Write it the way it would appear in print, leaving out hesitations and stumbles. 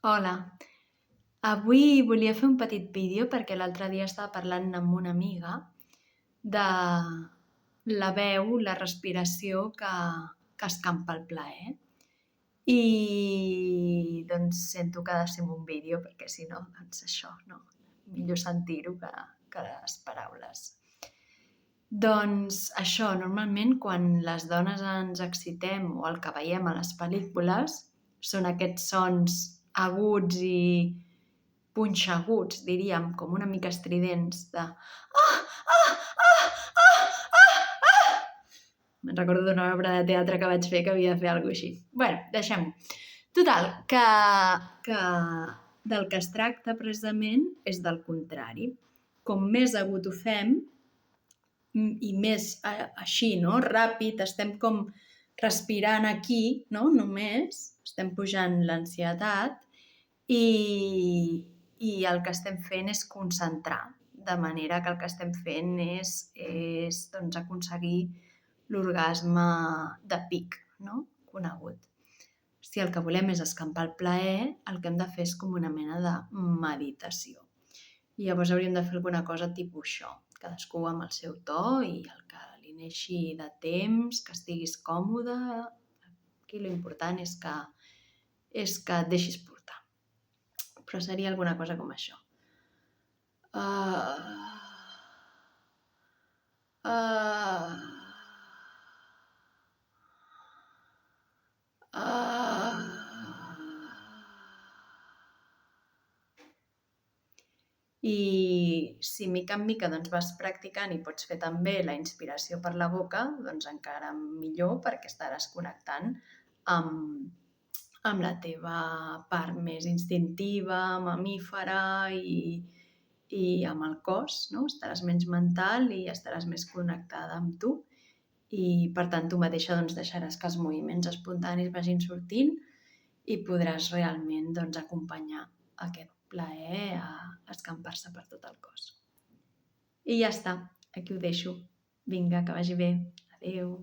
Hola, avui volia fer un petit vídeo perquè l'altre dia estava parlant amb una amiga de la veu, la respiració que escampa el plaer. I doncs sento que ha de ser un vídeo perquè si no, doncs això, no? Millor sentir-ho que les paraules. Doncs això, normalment quan les dones ens excitem o el que veiem a les pel·lícules són aquests sons aguts i punxeguts, diríem, com una mica estridents de Me'n recordo d'una obra de teatre que vaig fer que havia de fer alguna cosa així. Bé, deixem-ho. Total, que del que es tracta precisament és del contrari. Com més agut ho fem i més així, no? Ràpid, estem com respirant aquí, no? Només, estem pujant l'ansietat i el que estem fent és concentrar, de manera que el que estem fent és doncs, aconseguir l'orgasme de pic, no? Conegut. Si el que volem és escampar el plaer, el que hem de fer és com una mena de meditació. I llavors hauríem de fer alguna cosa tipus això, cadascú amb el seu to i el que li neixi de temps, que estiguis còmode. Aquí l'important és que et deixis portar. Però seria alguna cosa com això. I si mica en mica doncs, vas practicant i pots fer també la inspiració per la boca, doncs encara millor perquè estaràs connectant amb la teva part més instintiva, mamífera i amb el cos, no? Estaràs menys mental i estaràs més connectada amb tu i per tant tu mateixa doncs, deixaràs que els moviments espontanis vagin sortint i podràs realment doncs, acompanyar aquest plaer a escampar-se per tot el cos. I ja està, aquí ho deixo. Vinga, que vagi bé. Adéu.